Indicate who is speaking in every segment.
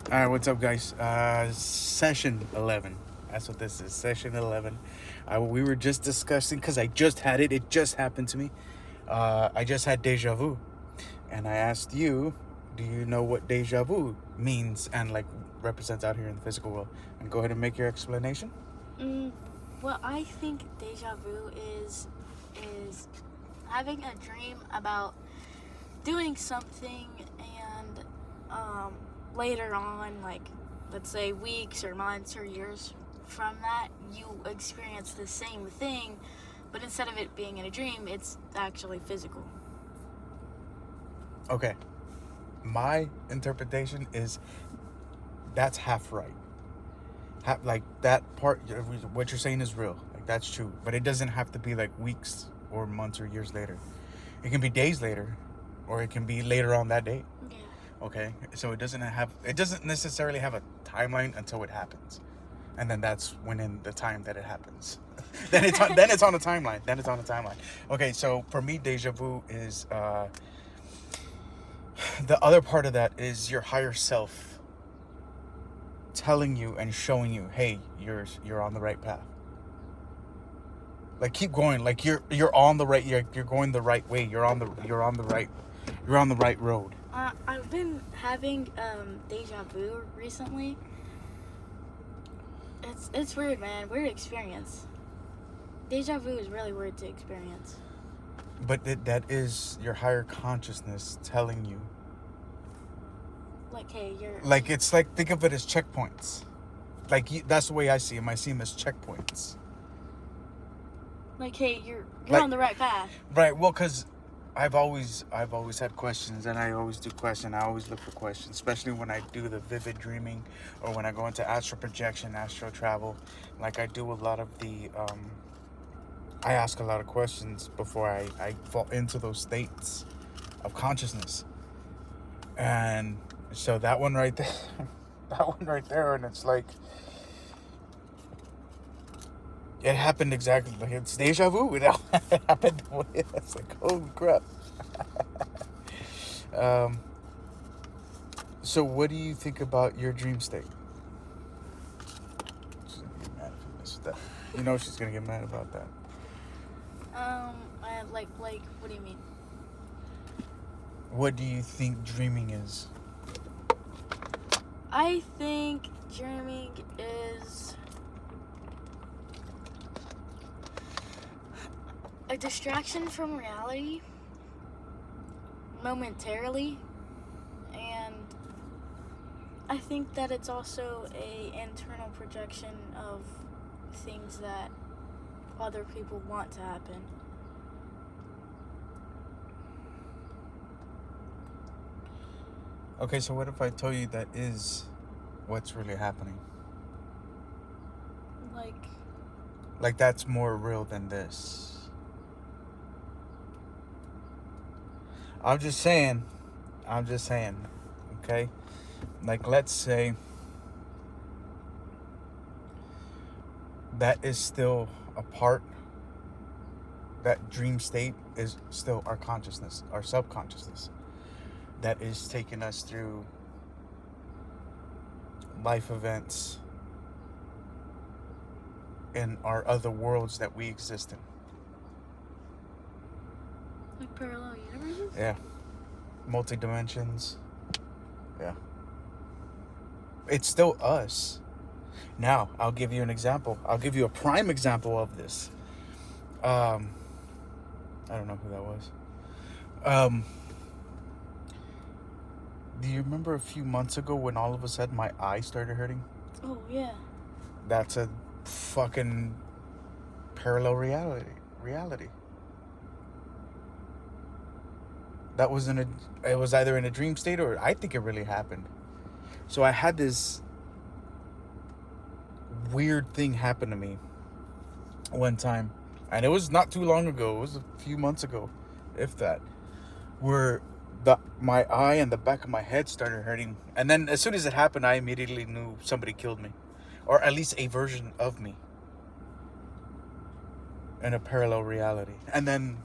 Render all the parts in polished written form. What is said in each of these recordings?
Speaker 1: All right, what's up, guys? Session 11. That's what this is. Session 11. We were just discussing because I just had it. It just happened to me. I just had deja vu, and I asked you, do you know what deja vu means and like represents out here in the physical world? And go ahead and make your explanation.
Speaker 2: Mm, what I think deja vu is having a dream about doing something and later on, like let's say weeks or months or years from that, you experience the same thing, but instead of it being in a dream, it's actually physical.
Speaker 1: Okay. My interpretation is that's half right. Like that part, what you're saying is real. Like that's true, but it doesn't have to be like weeks or months or years later. It can be days later, or it can be later on that day.
Speaker 2: Yeah.
Speaker 1: Okay, so it doesn't necessarily have a timeline until it happens, and then that's when in the time that it happens. Then it's on a timeline. Then it's on a timeline. Okay, so for me, deja vu is the other part of that is your higher self telling you and showing you, hey, you're on the right path. Like keep going. Like you're on the right. You're going the right way. You're on the right road.
Speaker 2: I've been having deja vu recently. It's weird, man. Weird experience. Deja vu is really weird to experience.
Speaker 1: But that is your higher consciousness telling you.
Speaker 2: Like, hey, you're
Speaker 1: Like it's like think of it as checkpoints. Like that's the way I see them. I see them as checkpoints.
Speaker 2: like, hey, you're
Speaker 1: Like-
Speaker 2: on the right path.
Speaker 1: Right. Well, because I've always had questions, and I always do question. I always look for questions, especially when I do the vivid dreaming, or when I go into astral projection, astral travel. Like I do a lot of the. I ask a lot of questions before I fall into those states of consciousness, and so that one right there, and it's like. It happened exactly like it's deja vu. It happened. It's like holy crap. So what do you think about your dream state? She's gonna get mad if you miss that. You know she's gonna get mad about that.
Speaker 2: Like, what do you mean?
Speaker 1: What do you think dreaming is?
Speaker 2: I think dreaming is a distraction from reality momentarily, and I think that it's also a internal projection of things that other people want to happen.
Speaker 1: Okay, so what if I told you that is what's really happening?
Speaker 2: Like,
Speaker 1: that's more real than this. I'm just saying. Okay? Like let's say that is still a part. That dream state is still our consciousness, our subconsciousness, that is taking us through life events in our other worlds that we exist in.
Speaker 2: like parallel universes?
Speaker 1: Yeah. Multi dimensions. Yeah. It's still us. Now, I'll give you an example. I'll give you a prime example of this. I don't know who that was. Do you remember a few months ago when all of a sudden my eye started hurting?
Speaker 2: Oh, yeah.
Speaker 1: That's a fucking parallel reality. That was it was either in a dream state or I think it really happened. So I had this weird thing happen to me one time, and it was not too long ago. It was a few months ago, if that, where my eye and the back of my head started hurting, and then as soon as it happened, I immediately knew somebody killed me, or at least a version of me in a parallel reality. And then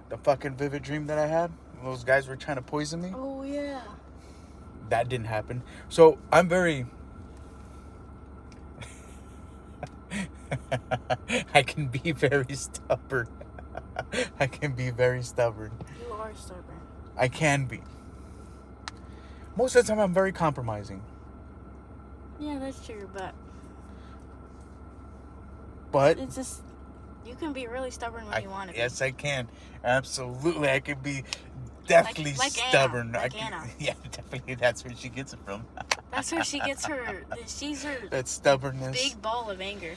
Speaker 1: the fucking vivid dream that I had, those guys were trying to poison me.
Speaker 2: Oh, yeah.
Speaker 1: that didn't happen. So I'm very I can be very stubborn. I can be very stubborn.
Speaker 2: You are stubborn.
Speaker 1: I can be. Most of the time I'm very compromising.
Speaker 2: Yeah, that's true, but it's just, you can be really stubborn when you want to be.
Speaker 1: Yes, I can. Absolutely. I can be definitely
Speaker 2: Like
Speaker 1: stubborn.
Speaker 2: Anna, like Anna.
Speaker 1: Yeah, definitely. That's where she gets it from.
Speaker 2: That's where she gets she's her
Speaker 1: That stubbornness.
Speaker 2: big ball of anger.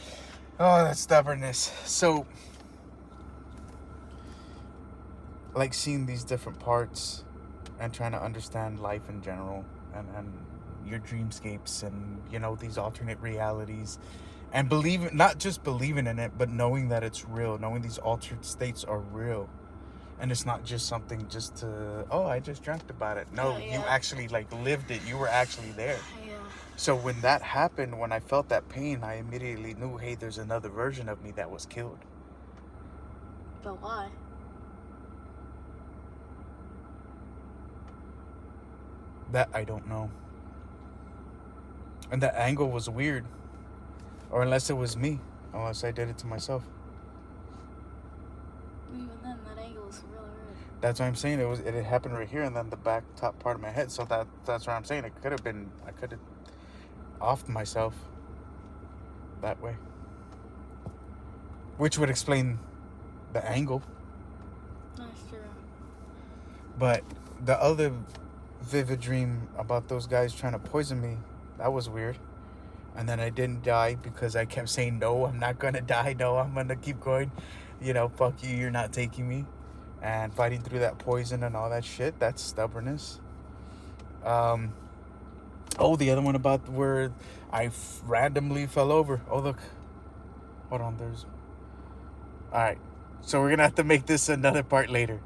Speaker 1: Oh, that stubbornness. So, like seeing these different parts and trying to understand life in general and your dreamscapes and, you know, these alternate realities and not just believing in it, but knowing that it's real, knowing these altered states are real. And it's not just something just to, oh, I just dreamt about it. No,
Speaker 2: Yeah.
Speaker 1: you actually like lived it. You were actually there.
Speaker 2: Yeah.
Speaker 1: So when that happened, when I felt that pain, I immediately knew, hey, there's another version of me that was killed.
Speaker 2: But why?
Speaker 1: That I don't know. And that angle was weird. Or unless it was me. Unless I did it to myself.
Speaker 2: Even then, that angle was really weird.
Speaker 1: That's what I'm saying. It had happened right here and then the back top part of my head. So that's what I'm saying. I could have offed myself that way. Which would explain the angle.
Speaker 2: That's true.
Speaker 1: But the other vivid dream about those guys trying to poison me, that was weird. And then I didn't die because I kept saying, no, I'm not going to die. No, I'm going to keep going. You know, fuck you, you're not taking me. And fighting through that poison and all that shit, that's stubbornness. The other one about where I randomly fell over. Oh, look. Hold on, all right. So we're going to have to make this another part later.